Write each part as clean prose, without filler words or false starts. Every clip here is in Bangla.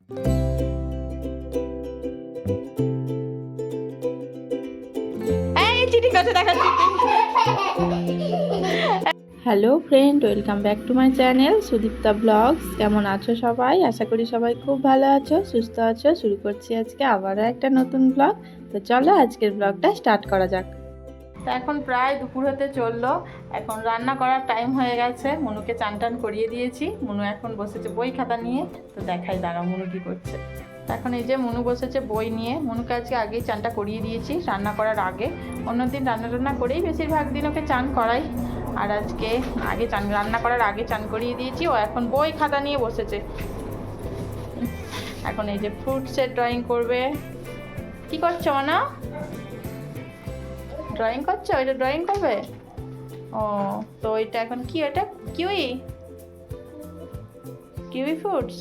Hello friend, welcome back to my channel Sudipta blogs. কেমন আছো সবাই? আশা করি সবাই খুব ভালো আছো, সুস্থ আছো। শুরু করছি আজকে আবারও একটা নতুন ব্লগ। তো চলো আজকের ব্লগটা স্টার্ট করা যাক। তো এখন প্রায় দুপুর হতে চললো, এখন রান্না করার টাইম হয়ে গেছে। মনুকে চান টান করিয়ে দিয়েছি। মনু এখন বসেছে বই খাতা নিয়ে। তো দেখাই দাঁড়াও মনু কি করছে। এখন এই যে মনু বসেছে বই নিয়ে। মনুকে আজকে আগেই চানটা করিয়ে দিয়েছি রান্না করার আগে। অন্যদিন রান্না করেই বেশিরভাগ দিন ওকে চান করাই, আর আজকে আগে চান রান্না করার আগে চান করিয়ে দিয়েছি। ও এখন বই খাতা নিয়ে বসেছে। এখন এই যে ফ্রুটসের ড্রয়িং করবে। কি করছো না? ড্রয়িং করছো? এটা ড্রয়িং করবে? ও তো এটা এখন কি? এটা কিউই কিউই ফ্রুটস,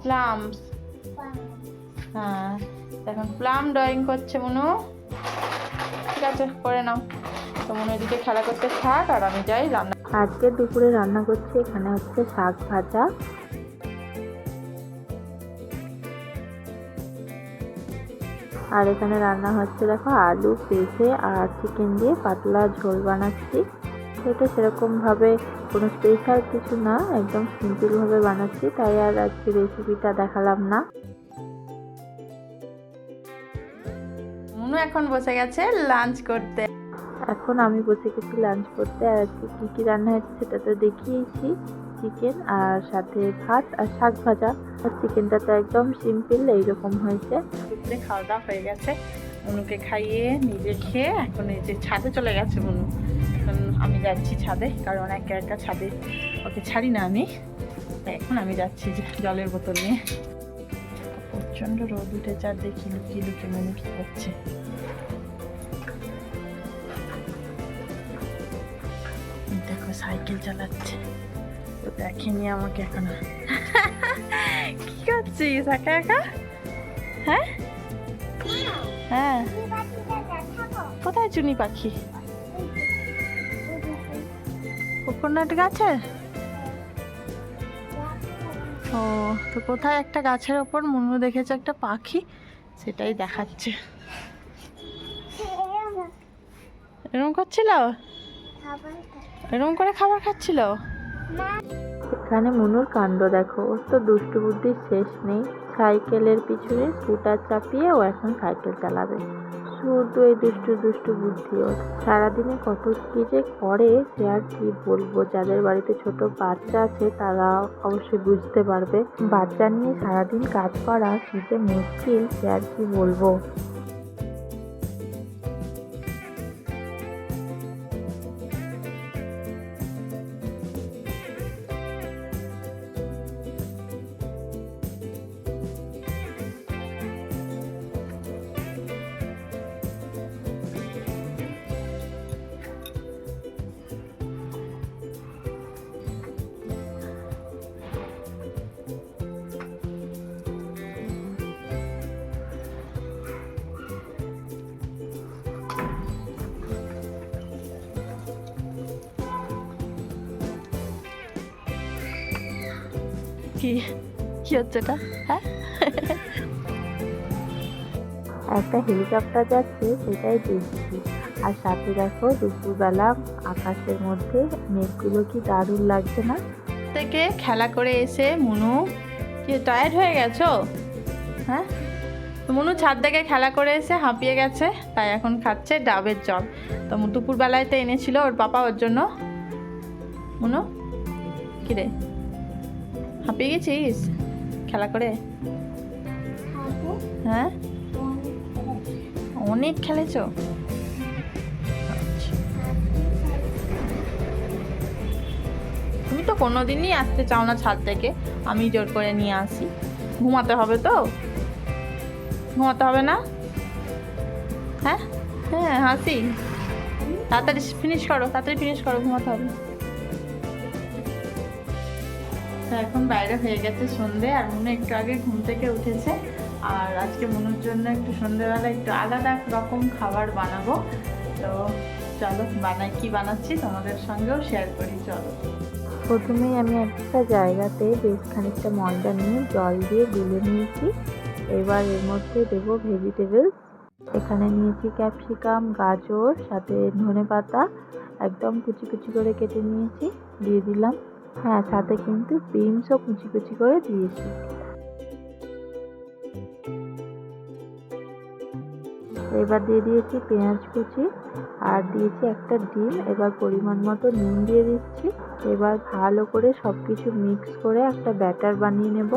প্লামস। হ্যাঁ, এখন প্লাম ড্রয়িং করছে মনু। ঠিক আছে, করে নাও। তো মনে এদিকে খেলা করতে থাক, আর আমি যাই রান্না। আজকে দুপুরে রান্না করছি, এখানে হচ্ছে শাক ভাজা, আর এখানে রান্না হচ্ছে দেখো আলু পেঁপে আর চিকেন দিয়ে পাতলা ঝোল বানাচ্ছি। এটা সেরকমভাবে কোনো স্পেশাল কিছু না, একদম সিম্পলভাবে বানাচ্ছি, তাই আর আজকে রেসিপিটা দেখালাম না। মনু এখন বসে গেছে লাঞ্চ করতে। এখন আমি বসে গেছি লাঞ্চ করতে, আর আজকে কী কী রান্না হয়েছে সেটা তো দেখিয়েছি। চিকেন আর সাথে ভাত আর শাক ভাজা। আর চিকেনটা তো একদম সিম্পল এইরকম হয়েছে। দুপুরে খাওয়া দাওয়া হয়ে গেছে, মনুকে খাইয়ে নিজে খেয়ে এখন এই যে ছাদে চলে গেছে মনু। এখন আমি যাচ্ছি ছাদে, কারণ একা একা ছাদে ওকে ছাড়ি না আমি। এখন আমি যাচ্ছি জলের বোতল নিয়ে। প্রচণ্ড রোদ উঠেছে, আর দেখি লুকিয়ে লুকিয়ে মনু কী করছে। দেখো সাইকেল চালাচ্ছে, তো দেখেনি আমাকে এখনো। কি করছিস একা একা? হ্যাঁ হ্যাঁ, কোথায় চুনি পাখি? কোকোনাট গাছে? ও, তো কোথায় একটা গাছের ওপর মনু দেখেছে একটা পাখি, সেটাই দেখাচ্ছে। এরকম করছিল, এরকম করে খাবার খাচ্ছিল। এখানে মনুর কাণ্ড দেখো, ওর তো দুষ্টু বুদ্ধির শেষ নেই। সাইকেলের পিছনে স্কুটার চাপিয়ে ও এখন সাইকেল চালাবে। শুধু এই দুষ্টু দুষ্টু বুদ্ধি ওর। সারাদিনে কত কি যে করে সে আর কি বলবো। যাদের বাড়িতে ছোট বাচ্চা আছে তারা অবশ্যই বুঝতে পারবে। বাচ্চা নিয়ে সারাদিন কাজ করা কি যে মুশকিল, সে আর কি বলবো। কি কি হচ্ছে এটা? হ্যাঁ, একটা হেলিকপ্টার যাচ্ছে সেটাই দেখছি। আর সাথে দেখো দুপুরবেলা আকাশের মধ্যে মেঘগুলো কি দারুণ লাগছে না? থেকে খেলা করে এসে মনু কি টায়ার্ড হয়ে গেছো? হ্যাঁ, মনু ছাদ থেকে খেলা করে এসে হাঁপিয়ে গেছে, তাই এখন খাচ্ছে ডাবের জল। তো দুপুরবেলায় তো এনেছিল ওর পাপা ওর জন্য। মনু কিরে, হাঁপিয়ে গেছিস খেলা করে? হ্যাঁ, অনেক খেলেছ। তুমি তো কোনোদিনই আসতে চাও না ছাদ থেকে, আমি জোর করে নিয়ে আসি। ঘুমাতে হবে তো, ঘুমাতে হবে না? হ্যাঁ হ্যাঁ, হাসি। তাড়াতাড়ি ফিনিশ করো, তাড়াতাড়ি ফিনিশ করো, ঘুমাতে হবে। তো এখন বাইরে হয়ে গেছে সন্ধে, আর মনু একটু আগে ঘুম থেকে উঠেছে। আর আজকে মনুর জন্য একটু সন্ধেবেলা একটু আলাদা রকম খাবার বানাবো। তো চলো বানাই, কি বানাচ্ছি তোমাদের সঙ্গেও শেয়ার করি। চলো। প্রথমেই আমি একটা জায়গাতে বেশ খানিকটা ময়দা নিয়ে জল দিয়ে গুলে নিয়েছি। এবার এর মধ্যে দেবো ভেজিটেবলস। এখানে নিয়েছি ক্যাপসিকাম, গাজর, সাথে ধনেপাতা একদম কুচি কুচি করে কেটে নিয়েছি, দিয়ে দিলাম। হ্যাঁ, সাথে কিন্তু বিনসও কুচি কুচি করে দিয়েছি। এবার দিয়ে দিয়েছি পেঁয়াজ কুচি আর দিয়েছি একটা ডিম। এবার পরিমাণ মতো নুন দিয়ে দিচ্ছি। এবার ভালো করে সব কিছু মিক্স করে একটা ব্যাটার বানিয়ে নেব।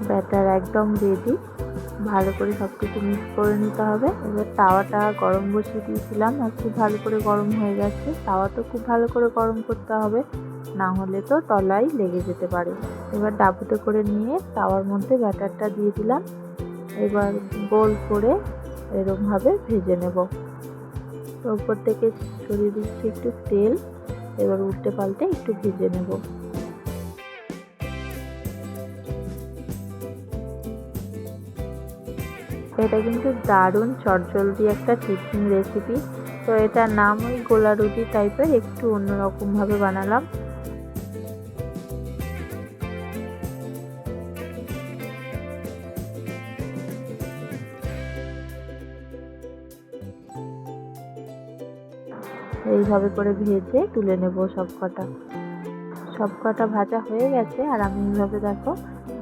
ব্যাটার একদম রেডি। ভালো করে সব কিছু মিক্স করে নিতে হবে। এবার তাওয়াটা গরম বসিয়ে দিয়েছিলাম আর খুব ভালো করে গরম হয়ে গেছে। তাওয়া তো খুব ভালো করে গরম করতে হবে, না হলে তো তলায় লেগে যেতে পারে। এবার ডাবুতে করে নিয়ে তাওয়ার মধ্যে ব্যাটারটা দিয়ে দিলাম। এবার গোল করে এরকমভাবে ভেজে নেব। উপর থেকে ছড়িয়ে দিচ্ছি একটু তেল। এবার উল্টে পাল্টে একটু ভেজে নেব। এটা কিন্তু দারুণ চটজলদি একটা টিফিন রেসিপি। তো এটার নাম ওই গোলা রুটি টাইপের, একটু অন্যরকম ভাবে বানালাম। এইভাবে করে ভেজে তুলে নেব সব কটা ভাজা হয়ে গেছে। আর আমি এইভাবে দেখো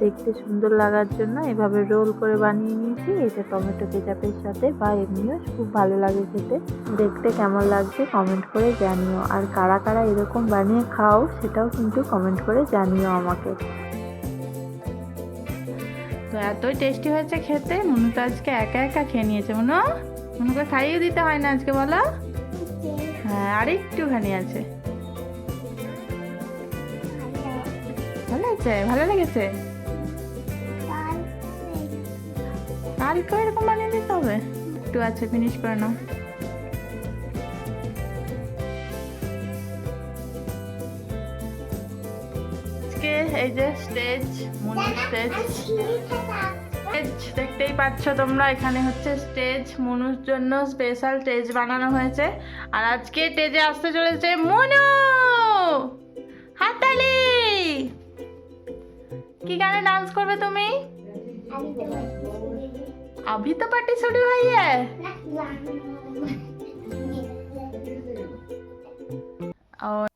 দেখতে সুন্দর লাগার জন্য এভাবে রোল করে বানিয়ে নিয়েছি। এটা টমেটো কেচাপের সাথে বা এমনিও খুব ভালো লাগে খেতে। দেখতে কেমন লাগছে কমেন্ট করে জানিও। আর কারা কারা এরকম বানিয়ে খাও সেটাও কিন্তু কমেন্ট করে জানিও আমাকে। তো এতই টেস্টি হয়েছে খেতে। মনু তো আজকে একা একা খেয়ে নিয়েছে। মনুকে খাইয়ে দিতে হয় না আজকে, বলো? হ্যাঁ, আর একটুখানি আছে। ভালো আছে? ভালো লেগেছে? আর একটু এরকম বানিয়ে দিতে হবে। একটু আছে, ফিনিশ করে নাও। আজকে এই যে স্টেজ, মনুর স্টেজ দেখতেই পাচ্ছ তোমরা। এখানে হচ্ছে স্টেজ, মনুর জন্য স্পেশাল স্টেজ বানানো হয়েছে। আর আজকে স্টেজে আসতে চলেছে মনু। হাততালি। কি গানে ডান্স করবে তুমি? अभी तो पार्टी शुरू हुई है। और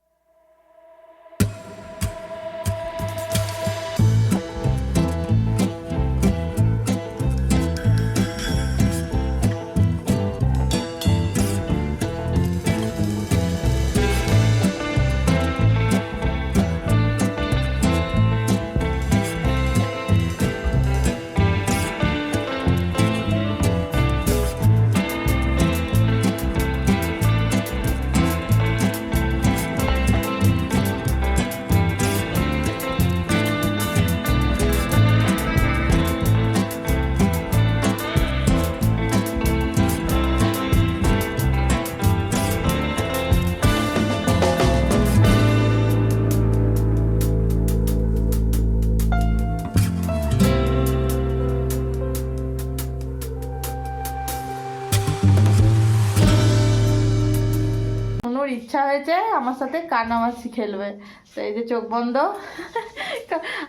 ইচ্ছা হয়েছে আমার সাথে কানামাছি খেলবে। তো এই যে চোখ বন্ধ,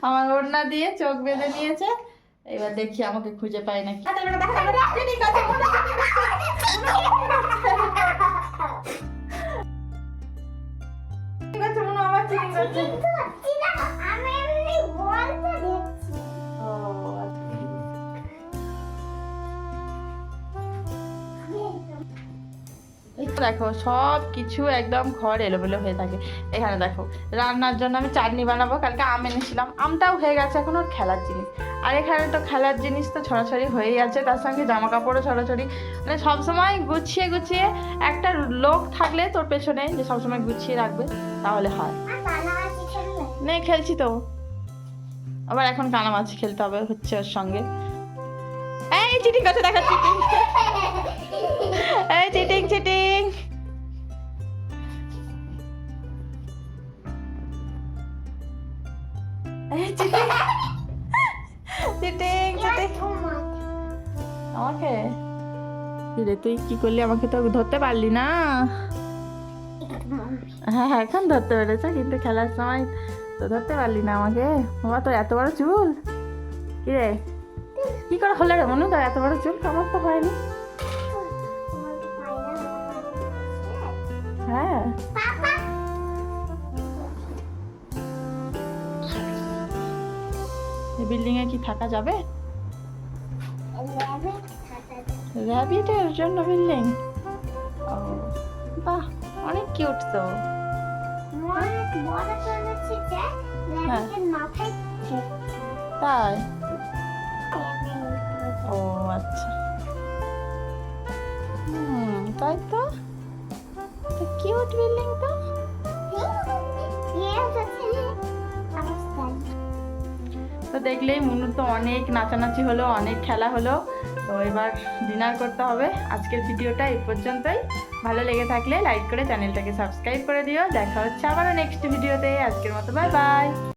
আমার ওড়না দিয়ে চোখ বেঁধে নিয়েছে। এবার দেখি আমাকে খুঁজে পাই নাকি। ঠিক আছে মনে আমার চিনি করছে। দেখো সব কিছু একদম ঘর এলোমেলো হয়ে থাকে। এখানে দেখো রান্নার জন্য আমি চাটনি বানাবো। কালকে আম এনেছিলাম, আমটাও হয়ে গেছে এখন ওর খেলার জিনিস। আর এখানে তো খেলার জিনিস তো ছড়াছড়ি হয়েই আছে, তার সঙ্গে জামা কাপড়ও ছড়াছড়ি। মানে সবসময় গুছিয়ে গুছিয়ে একটা লোক থাকলে তোর পেছনে যে সবসময় গুছিয়ে রাখবে তাহলে হয়। নে খেলছি তো, আবার এখন কানামাছি খেলতে হবে হচ্ছে ওর সঙ্গে। এই চিটিং করছে, দেখা চিটিং। এই cheating cheating. Cheating cheating cheating আমাকে রে তুই কি করলি? আমাকে তো ধরতে পারলি না। হ্যাঁ এখন ধরতে পেরেছে, কিন্তু খেলার সময় তো ধরতে পারলি না আমাকে। বাবা তোর এত বড় চুল, কি রে কি করে হলো রে মনু? তোর এত বড় চুল আমার তো হয়নি। হ্যাঁ এই বিল্ডিং এ কি থাকা যাবে? র্যাবিটের জন্য বিল্ডিং? ও বাহ, অনেক কিউট তো। তাই? ও আচ্ছা, তাই তো, কিউট বিল্ডিং তো। তো দেখলেই মনু তো অনেক নাচানাচি হলো, অনেক খেলা হলো। তো এবার ডিনার করতে হবে। আজকের ভিডিওটা এই পর্যন্তই। ভালো লেগে থাকলে লাইক করে চ্যানেলটাকে সাবস্ক্রাইব করে দিও। দেখা হচ্ছে আবারও নেক্সট ভিডিওতে। আজকের মতো বাই বাই।